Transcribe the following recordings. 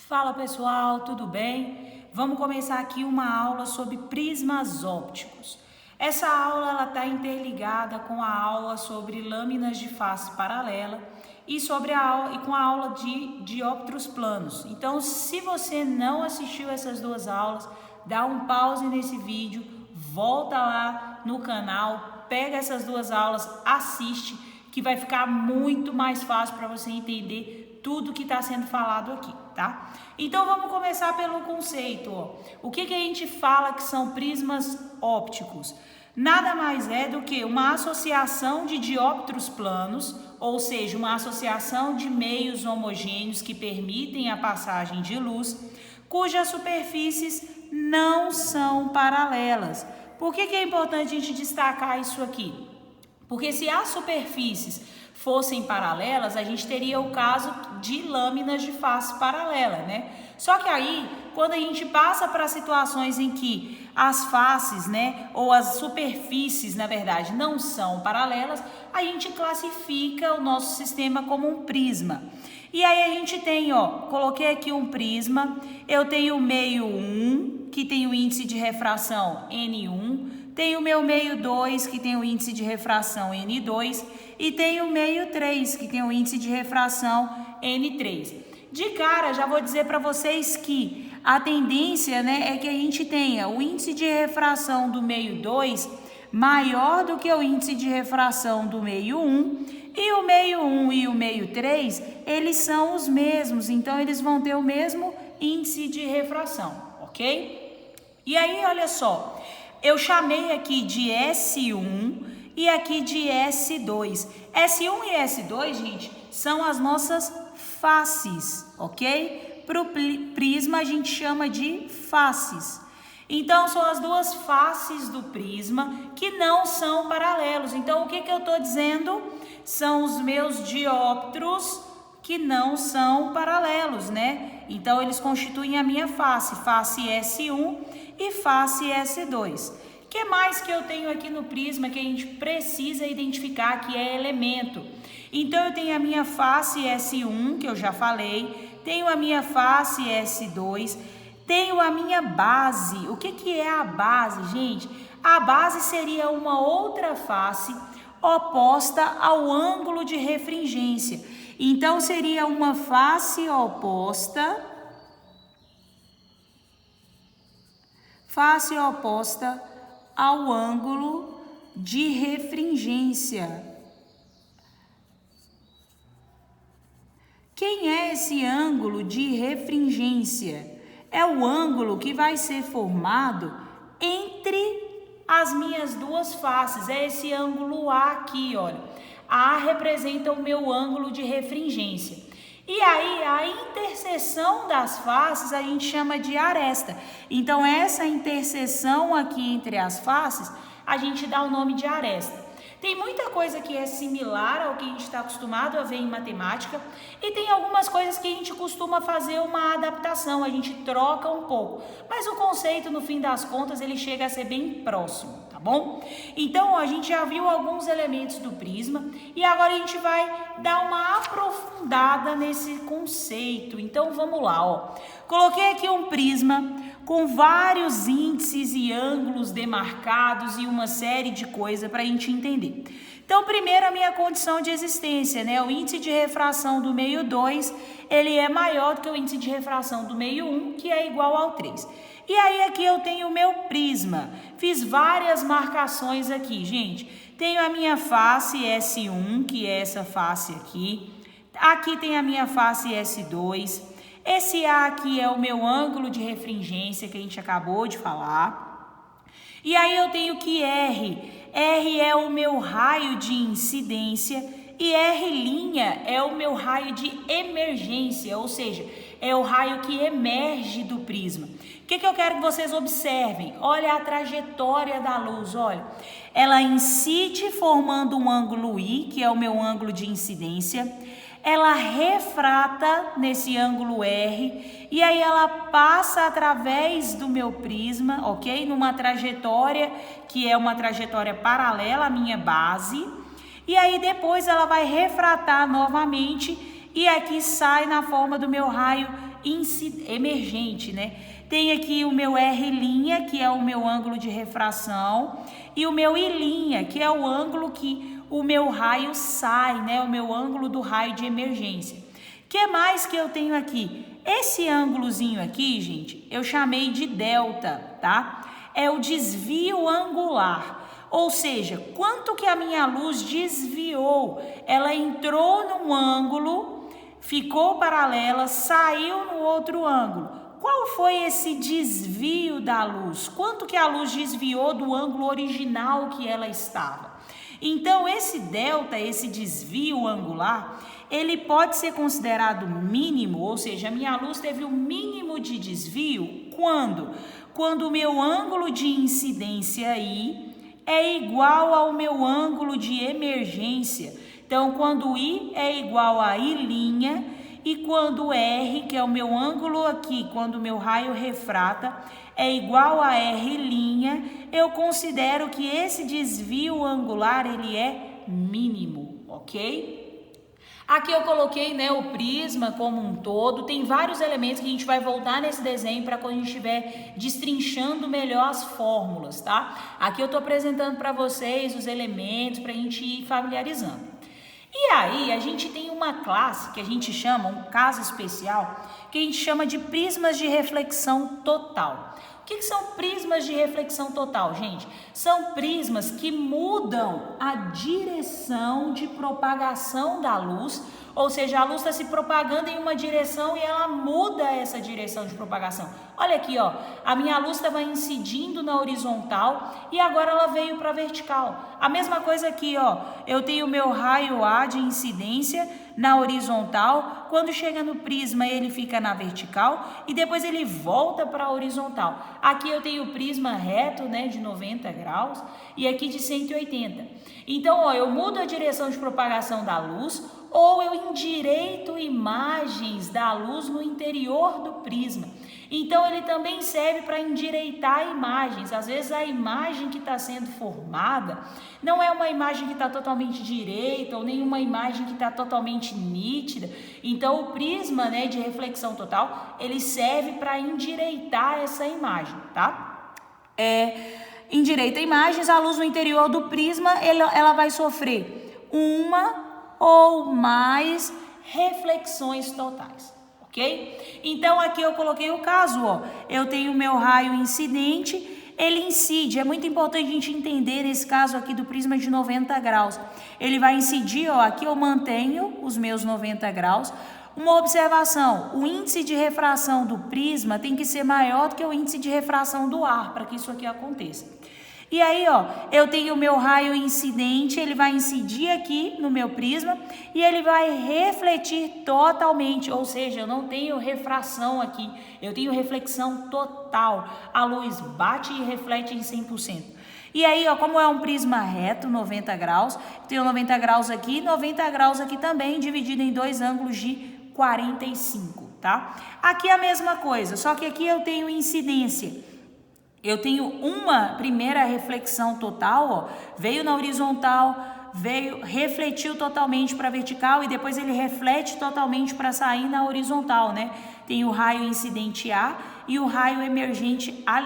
Fala pessoal, tudo bem? Vamos começar aqui uma aula sobre prismas ópticos. Essa aula está interligada com a aula sobre lâminas de face paralela e com a aula de dióptros planos. Então, se você não assistiu essas duas aulas, dá um pause nesse vídeo, volta lá no canal, pega essas duas aulas, assiste, que vai ficar muito mais fácil para você entender tudo que está sendo falado aqui, tá? Então vamos começar pelo conceito, ó. O que a gente fala que são prismas ópticos? Nada mais é do que uma associação de dióptros planos, ou seja, uma associação de meios homogêneos que permitem a passagem de luz, cujas superfícies não são paralelas. Por que é importante a gente destacar isso aqui? Porque se as superfícies fossem paralelas, a gente teria o caso de lâminas de face paralela, né? Só que aí, quando a gente passa para situações em que as faces, né, ou as superfícies, na verdade, não são paralelas, a gente classifica o nosso sistema como um prisma. E aí a gente tem, ó, coloquei aqui um prisma, eu tenho o meio 1, que tem o índice de refração N1, tem o meu meio 2, que tem o índice de refração N2, e tem o meio 3, que tem o índice de refração N3. De cara, já vou dizer para vocês que a tendência, né, é que a gente tenha o índice de refração do meio 2 maior do que o índice de refração do meio 1, e o meio 1 e o meio 3, eles são os mesmos, então eles vão ter o mesmo índice de refração, ok? E aí, olha só, eu chamei aqui de S1 e aqui de S2. S1 e S2, gente, são as nossas faces, ok? Para o prisma a gente chama de faces. Então, são as duas faces do prisma que não são paralelos. Então, o que eu estou dizendo? São os meus dióptros que não são paralelos, né? Então, eles constituem a minha face, face S1 e face S2. O que mais que eu tenho aqui no prisma que a gente precisa identificar que é elemento? Então, eu tenho a minha face S1, que eu já falei, tenho a minha face S2, tenho a minha base. O que é a base, gente? A base seria uma outra face oposta ao ângulo de refringência. Então, seria uma face oposta ao ângulo de refringência. Quem é esse ângulo de refringência? É o ângulo que vai ser formado entre as minhas duas faces. É esse ângulo A aqui, olha. A representa o meu ângulo de refringência. E aí, a interseção das faces a gente chama de aresta. Então, essa interseção aqui entre as faces, a gente dá o nome de aresta. Tem muita coisa que é similar ao que a gente está acostumado a ver em matemática e tem algumas coisas que a gente costuma fazer uma adaptação, a gente troca um pouco. Mas o conceito, no fim das contas, ele chega a ser bem próximo, tá bom? Então, a gente já viu alguns elementos do prisma e agora a gente vai dar uma aprofundada nesse conceito. Então, vamos lá, ó. Coloquei aqui um prisma com vários índices e ângulos demarcados e uma série de coisas para a gente entender. Então, primeiro a minha condição de existência, né? O índice de refração do meio 2, ele é maior do que o índice de refração do meio 1, que é igual ao 3. E aí aqui eu tenho o meu prisma. Fiz várias marcações aqui, gente. Tenho a minha face S1, que é essa face aqui. Aqui tem a minha face S2. Esse A aqui é o meu ângulo de refringência que a gente acabou de falar. E aí eu tenho que R é o meu raio de incidência e R' é o meu raio de emergência, ou seja, é o raio que emerge do prisma. O que eu quero que vocês observem? Olha a trajetória da luz, olha. Ela incide formando um ângulo I, que é o meu ângulo de incidência. Ela refrata nesse ângulo R e aí ela passa através do meu prisma, ok? Numa trajetória que é uma trajetória paralela à minha base. E aí depois ela vai refratar novamente e aqui sai na forma do meu raio emergente, né? Tem aqui o meu R', que é o meu ângulo de refração, e o meu I', que é o ângulo que o meu raio sai, né? O meu ângulo do raio de emergência. O que mais que eu tenho aqui? Esse ângulozinho aqui, gente, eu chamei de delta, tá? É o desvio angular. Ou seja, quanto que a minha luz desviou? Ela entrou num ângulo, ficou paralela, saiu no outro ângulo. Qual foi esse desvio da luz? Quanto que a luz desviou do ângulo original que ela estava? Então, esse delta, esse desvio angular, ele pode ser considerado mínimo, ou seja, a minha luz teve o mínimo de desvio quando? Quando o meu ângulo de incidência I é igual ao meu ângulo de emergência. Então, quando I é igual a I', e quando R, que é o meu ângulo aqui, quando o meu raio refrata, é igual a R', eu considero que esse desvio angular, ele é mínimo, ok? Aqui eu coloquei, né, o prisma como um todo. Tem vários elementos que a gente vai voltar nesse desenho para quando a gente estiver destrinchando melhor as fórmulas, tá? Aqui eu estou apresentando para vocês os elementos para a gente ir familiarizando. E aí a gente tem uma classe que a gente chama, um caso especial, que a gente chama de prismas de reflexão total. O que são prismas de reflexão total, gente? São prismas que mudam a direção de propagação da luz, ou seja, a luz está se propagando em uma direção e ela muda essa direção de propagação. Olha aqui, ó, a minha luz estava incidindo na horizontal e agora ela veio para a vertical. A mesma coisa aqui, ó, eu tenho o meu raio A de incidência na horizontal, quando chega no prisma ele fica na vertical e depois ele volta para a horizontal. Aqui eu tenho o prisma reto, né, de 90 graus e aqui de 180. Então, ó, eu mudo a direção de propagação da luz ou eu endireito imagens da luz no interior do prisma. Então, ele também serve para endireitar imagens. Às vezes, a imagem que está sendo formada não é uma imagem que está totalmente direita ou nenhuma imagem que está totalmente nítida. Então, o prisma, né, de reflexão total, ele serve para endireitar essa imagem, tá? Endireita imagens, a luz no interior do prisma, ela vai sofrer uma ou mais reflexões totais. Ok? Então, aqui eu coloquei o caso, ó, eu tenho o meu raio incidente, ele incide, é muito importante a gente entender esse caso aqui do prisma de 90 graus. Ele vai incidir, ó, aqui eu mantenho os meus 90 graus. Uma observação, o índice de refração do prisma tem que ser maior do que o índice de refração do ar, para que isso aqui aconteça. E aí, ó, eu tenho o meu raio incidente, ele vai incidir aqui no meu prisma e ele vai refletir totalmente, ou seja, eu não tenho refração aqui, eu tenho reflexão total. A luz bate e reflete em 100%. E aí, ó, como é um prisma reto, 90 graus, tenho 90 graus aqui, 90 graus aqui também, dividido em dois ângulos de 45, tá? Aqui é a mesma coisa, só que aqui eu tenho incidência. Eu tenho uma primeira reflexão total, ó, veio na horizontal, refletiu totalmente para a vertical e depois ele reflete totalmente para sair na horizontal, né? Tem o raio incidente A e o raio emergente A'.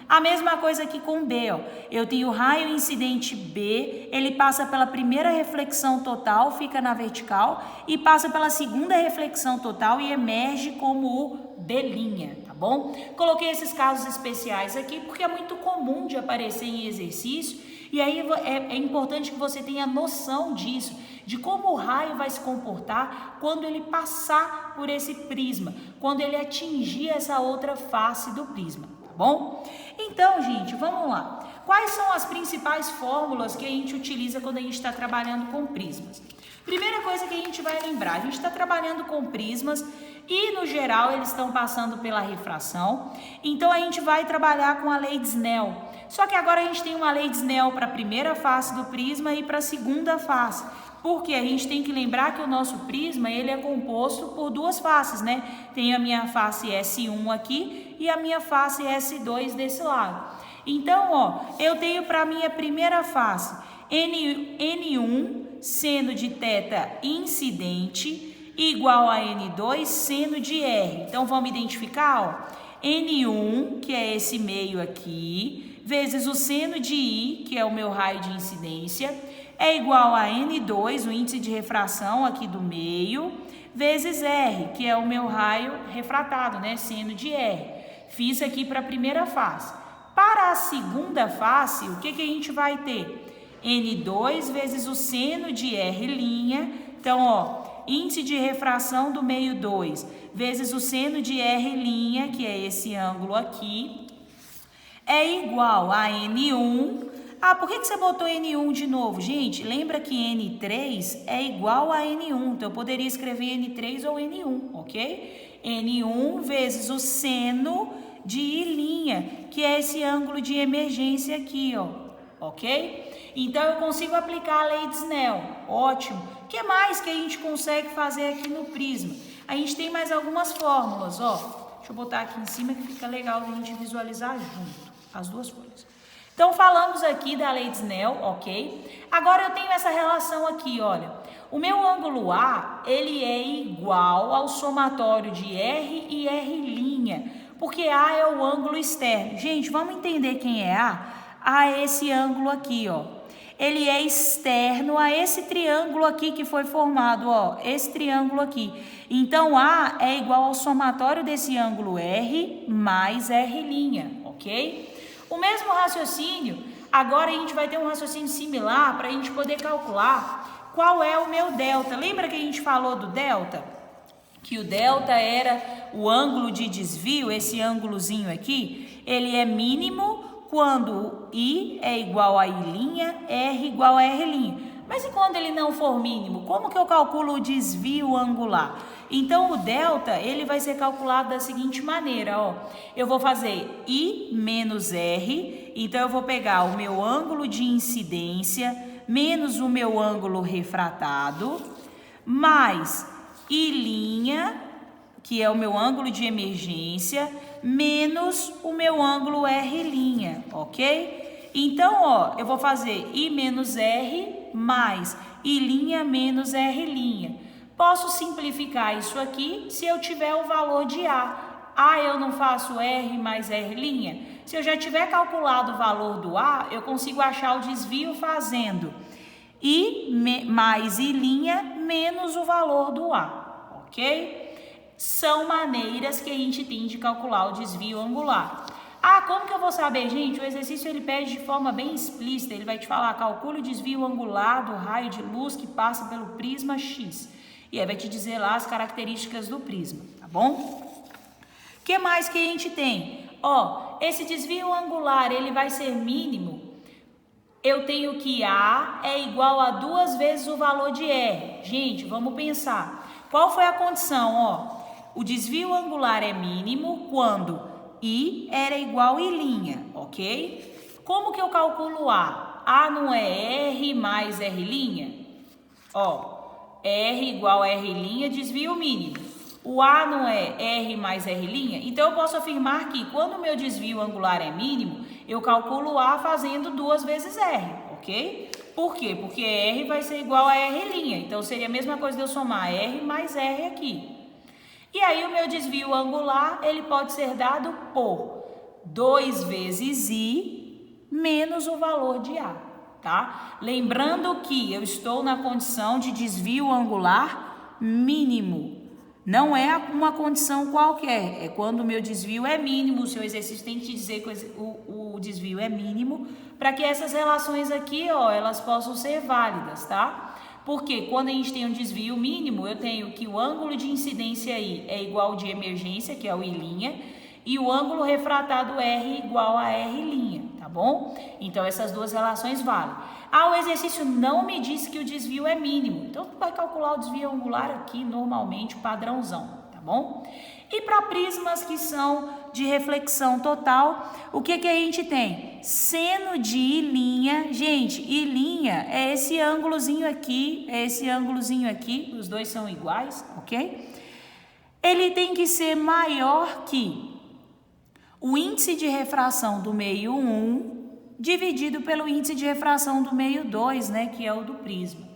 A mesma coisa aqui com B, ó. Eu tenho o raio incidente B, ele passa pela primeira reflexão total, fica na vertical, e passa pela segunda reflexão total e emerge como o B', tá bom? Coloquei esses casos especiais aqui porque é muito comum de aparecer em exercício, e aí é importante que você tenha noção disso, de como o raio vai se comportar quando ele passar por esse prisma, quando ele atingir essa outra face do prisma, tá bom? Então, gente, vamos lá. Quais são as principais fórmulas que a gente utiliza quando a gente está trabalhando com prismas? Primeira coisa que a gente vai lembrar, a gente está trabalhando com prismas e, no geral, eles estão passando pela refração. Então, a gente vai trabalhar com a lei de Snell. Só que agora a gente tem uma lei de Snell para a primeira face do prisma e para a segunda face. Porque a gente tem que lembrar que o nosso prisma, ele é composto por duas faces, né? Tem a minha face S1 aqui e a minha face S2 desse lado. Então, ó, eu tenho para a minha primeira face N1 seno de θ incidente igual a N2 seno de R. Então, vamos identificar, ó, N1, que é esse meio aqui, vezes o seno de I, que é o meu raio de incidência, é igual a N2, o índice de refração aqui do meio, vezes R, que é o meu raio refratado, né, seno de R. Fiz aqui para a primeira face. Para a segunda face, o que a gente vai ter? N2 vezes o seno de R'. Então, ó, índice de refração do meio 2 vezes o seno de R', que é esse ângulo aqui, é igual a N1. Ah, por que você botou N1 de novo? Gente, lembra que N3 é igual a N1, então eu poderia escrever N3 ou N1, ok? N1 vezes o seno de I', que é esse ângulo de emergência aqui, ó, ok? Então, eu consigo aplicar a lei de Snell, ótimo. O que mais que a gente consegue fazer aqui no prisma? A gente tem mais algumas fórmulas, ó. Deixa eu botar aqui em cima que fica legal a gente visualizar junto, as duas folhas. Então, falamos aqui da lei de Snell, ok? Agora, eu tenho essa relação aqui, olha. O meu ângulo A, ele é igual ao somatório de R e R', porque A é o ângulo externo. Gente, vamos entender quem é A? A é esse ângulo aqui, ó. Ele é externo a esse triângulo aqui que foi formado, ó. Esse triângulo aqui. Então, A é igual ao somatório desse ângulo R mais R', ok? O mesmo raciocínio, agora a gente vai ter um raciocínio similar para a gente poder calcular qual é o meu delta. Lembra que a gente falou do delta? Que o delta era o ângulo de desvio, esse ângulozinho aqui, ele é mínimo quando I é igual a I', R igual a R'. Mas e quando ele não for mínimo? Como que eu calculo o desvio angular? Então, o delta, ele vai ser calculado da seguinte maneira, ó. Eu vou fazer I menos R, então eu vou pegar o meu ângulo de incidência menos o meu ângulo refratado, mais I', que é o meu ângulo de emergência, menos o meu ângulo R', ok? Então, ó, eu vou fazer I menos R mais I' menos R'. Posso simplificar isso aqui se eu tiver o valor de A. A eu não faço R mais R'? Se eu já tiver calculado o valor do A, eu consigo achar o desvio fazendo I mais I' menos o valor do A, ok? São maneiras que a gente tem de calcular o desvio angular. Ah, como que eu vou saber, gente? O exercício ele pede de forma bem explícita, ele vai te falar, calcule o desvio angular do raio de luz que passa pelo prisma X. E aí vai te dizer lá as características do prisma, tá bom? O que mais que a gente tem? Ó, esse desvio angular, ele vai ser mínimo. Eu tenho que A é igual a 2 vezes o valor de R. Gente, vamos pensar. Qual foi a condição? Ó, o desvio angular é mínimo quando I era igual a I', ok? Como que eu calculo A? A não é R mais R'? Ó, R igual a R', desvio mínimo. O A não é R mais R'? Então, eu posso afirmar que quando o meu desvio angular é mínimo, eu calculo A fazendo 2 vezes R, ok? Por quê? Porque R vai ser igual a R'. Então, seria a mesma coisa de eu somar R mais R aqui. E aí, o meu desvio angular, ele pode ser dado por 2 vezes I menos o valor de A, tá? Lembrando que eu estou na condição de desvio angular mínimo. Não é uma condição qualquer, é quando o meu desvio é mínimo. O seu exercício tem que te dizer que o desvio é mínimo para que essas relações aqui, ó, elas possam ser válidas, tá? Porque quando a gente tem um desvio mínimo, eu tenho que o ângulo de incidência I é igual ao de emergência, que é o I', e o ângulo refratado R igual a R', tá bom? Então, essas duas relações valem. Ah, o exercício não me disse que o desvio é mínimo. Então, tu vai calcular o desvio angular aqui, normalmente, padrãozão, tá bom? E para prismas que são de reflexão total, o que a gente tem? Seno de I'. Gente, I' é esse ângulozinho aqui, os dois são iguais, ok? Ele tem que ser maior que o índice de refração do meio 1 dividido pelo índice de refração do meio 2, né, que é o do prisma.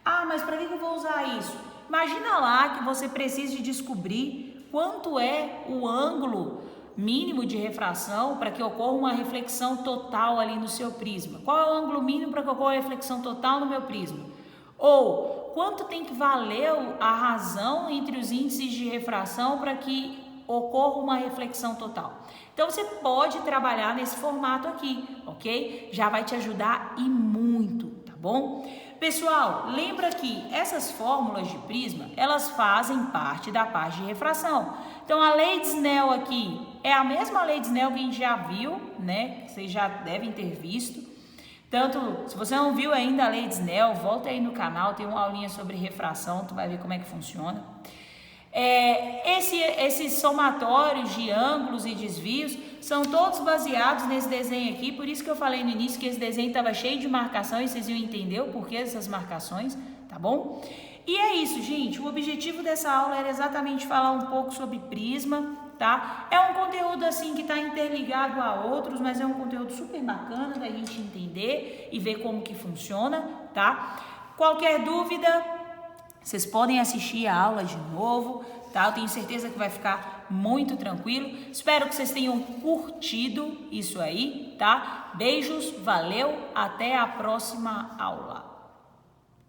Ah, mas para que eu vou usar isso? Imagina lá que você precisa descobrir quanto é o ângulo mínimo de refração para que ocorra uma reflexão total ali no seu prisma. Qual é o ângulo mínimo para que ocorra uma reflexão total no meu prisma? Ou quanto tem que valer a razão entre os índices de refração para que ocorra uma reflexão total. Então você pode trabalhar nesse formato aqui, ok? Já vai te ajudar e muito, tá bom? Pessoal, lembra que essas fórmulas de prisma, elas fazem parte da parte de refração. Então a lei de Snell aqui é a mesma lei de Snell que a gente já viu, né? Vocês já devem ter visto. Tanto, se você não viu ainda a lei de Snell, volta aí no canal, tem uma aulinha sobre refração, tu vai ver como é que funciona. Esses somatórios de ângulos e desvios são todos baseados nesse desenho aqui, por isso que eu falei no início que esse desenho estava cheio de marcação e vocês iam entender o porquê dessas marcações, tá bom? E é isso, gente, o objetivo dessa aula era exatamente falar um pouco sobre prisma, tá? É um conteúdo assim que está interligado a outros, mas é um conteúdo super bacana da gente entender e ver como que funciona, tá? Qualquer dúvida, vocês podem assistir a aula de novo, tá? Eu tenho certeza que vai ficar muito tranquilo. Espero que vocês tenham curtido isso aí, tá? Beijos, valeu, até a próxima aula.